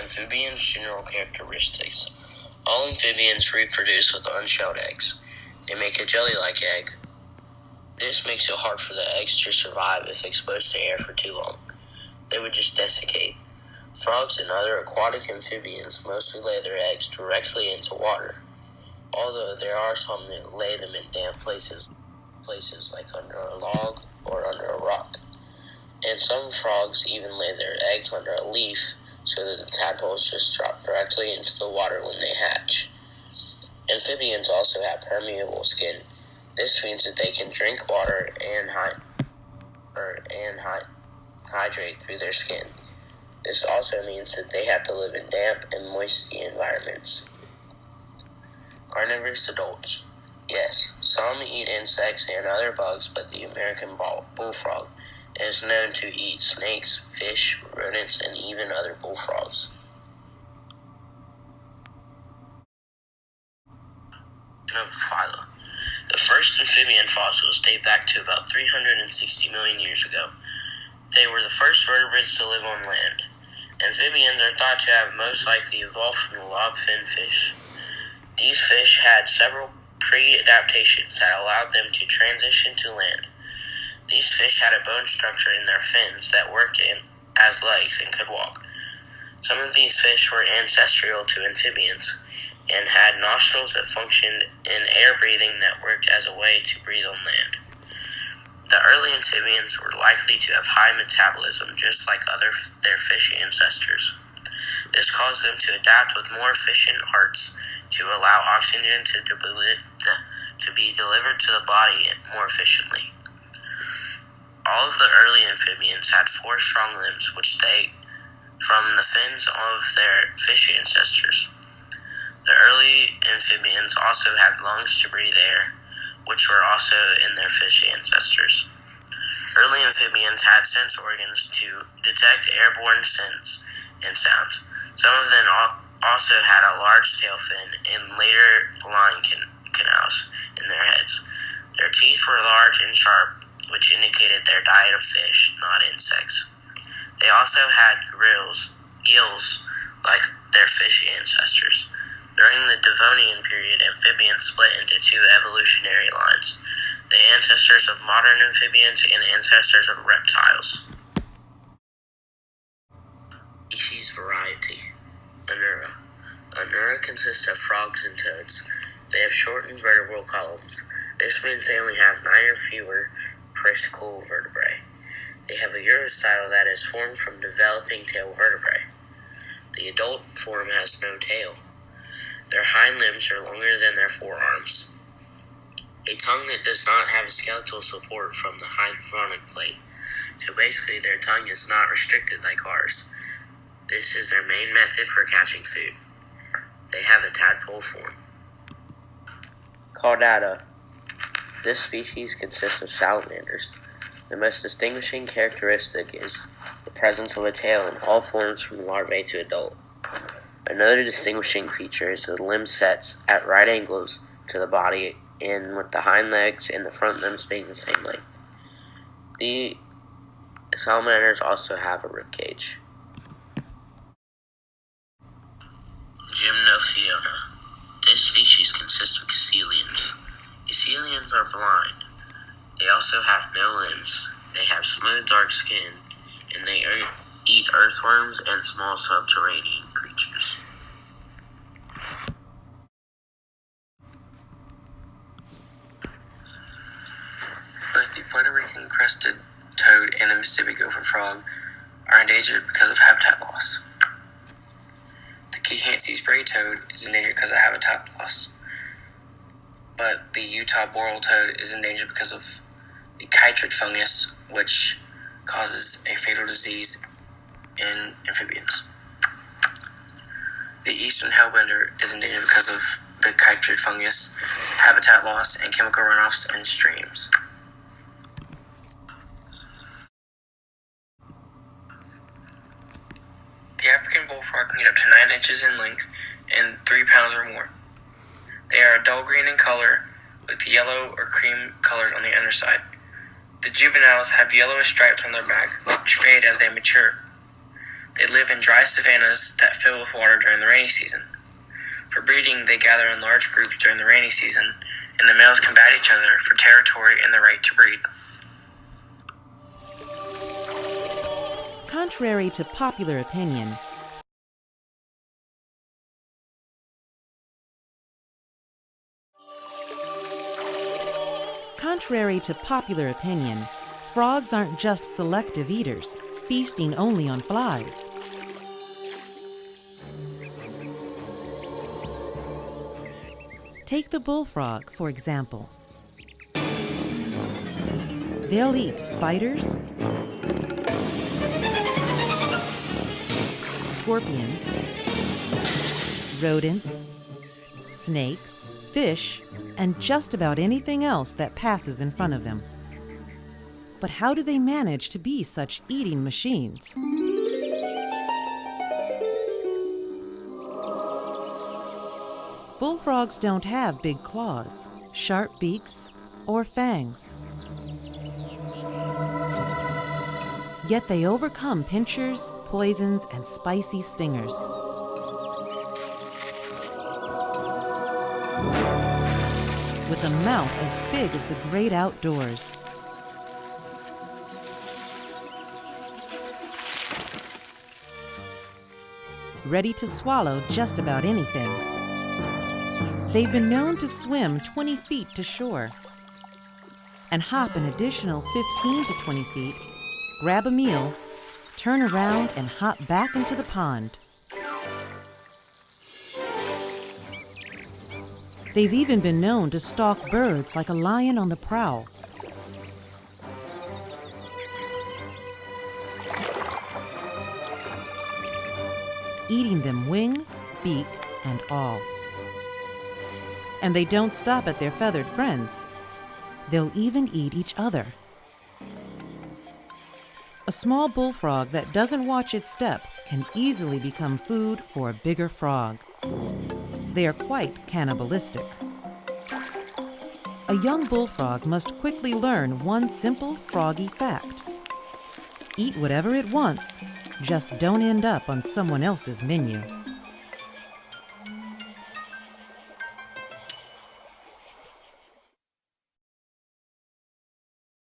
Amphibians' general characteristics. All amphibians reproduce with unshelled eggs. They make a jelly-like egg. This makes it hard for the eggs to survive if exposed to air for too long. They would just desiccate. Frogs and other aquatic amphibians mostly lay their eggs directly into water, although there are some that lay them in damp places like under a log or under a rock. And some frogs even lay their eggs under a leaf so that the tadpoles just drop directly into the water when they hatch. Amphibians also have permeable skin. This means that they can drink water and hydrate through their skin. This also means that they have to live in damp and moisty environments. Carnivorous adults. Yes, some eat insects and other bugs, but the American bullfrog is known to eat snakes, fish, rodents, and even other bullfrogs. Of the phyla. The first amphibian fossils date back to about 360 million years ago. They were the first vertebrates to live on land. Amphibians are thought to have most likely evolved from the lobfin fish. These fish had several pre-adaptations that allowed them to transition to land. These fish had a bone structure in their fins that worked as legs and could walk. Some of these fish were ancestral to amphibians and had nostrils that functioned in air breathing that worked as a way to breathe on land. The early amphibians were likely to have high metabolism just like their fish ancestors. This caused them to adapt with more efficient hearts to allow oxygen to be delivered to the body more efficiently. All of the early amphibians had 4 strong limbs which date from the fins of their fish ancestors. The early amphibians also had lungs to breathe air, which were also in their fish ancestors. Early amphibians had sense organs to detect airborne scents and sounds. Some of them also had a large tail fin and later line canals in their heads. Their teeth were large and sharp, which indicated their diet of fish, not insects. They also had gills like their fish ancestors. During the Devonian period, amphibians split into 2 evolutionary lines: the ancestors of modern amphibians and ancestors of reptiles. Species variety. Anura. Anura consists of frogs and toads. They have shortened vertebral columns. This means they only have 9 or fewer presical vertebrae. They have a urostyle that is formed from developing tail vertebrae. The adult form has no tail. Their hind limbs are longer than their forearms. A tongue that does not have a skeletal support from the hydroponic plate. So basically their tongue is not restricted like ours. This is their main method for catching food. They have a tadpole form. Caudata. This species consists of salamanders. The most distinguishing characteristic is the presence of a tail in all forms from larvae to adult. Another distinguishing feature is the limb sets at right angles to the body and with the hind legs and the front limbs being the same length. The salamanders also have a rib cage. Gymnophiona. This species consists of caecilians. Caecilians are blind. They also have no limbs. They have smooth dark skin, and they eat earthworms and small subterranean creatures. Both the Puerto Rican crested toad and the Mississippi gopher frog are endangered because of habitat loss. The Kehansi spray toad is endangered because of habitat loss, but the Utah boreal toad is endangered because of the chytrid fungus, which causes a fatal disease in amphibians. The eastern hellbender is endangered because of the chytrid fungus, habitat loss, and chemical runoffs in streams. The African bullfrog can get up to 9 inches in length and 3 pounds or more. They are dull green in color with yellow or cream colored on the underside. The juveniles have yellowish stripes on their back, which fade as they mature. They live in dry savannas that fill with water during the rainy season. For breeding, they gather in large groups during the rainy season, and the males combat each other for territory and the right to breed. Contrary to popular opinion, frogs aren't just selective eaters, feasting only on flies. Take the bullfrog, for example. They'll eat spiders, scorpions, rodents, snakes, fish, and just about anything else that passes in front of them. But how do they manage to be such eating machines? Bullfrogs don't have big claws, sharp beaks, or fangs. Yet they overcome pinchers, poisons, and spicy stingers. With a mouth as big as the great outdoors. Ready to swallow just about anything. They've been known to swim 20 feet to shore and hop an additional 15 to 20 feet, grab a meal, turn around, and hop back into the pond. They've even been known to stalk birds like a lion on the prowl. Eating them wing, beak, and all. And they don't stop at their feathered friends. They'll even eat each other. A small bullfrog that doesn't watch its step can easily become food for a bigger frog. They are quite cannibalistic. A young bullfrog must quickly learn one simple froggy fact. Eat whatever it wants, just don't end up on someone else's menu.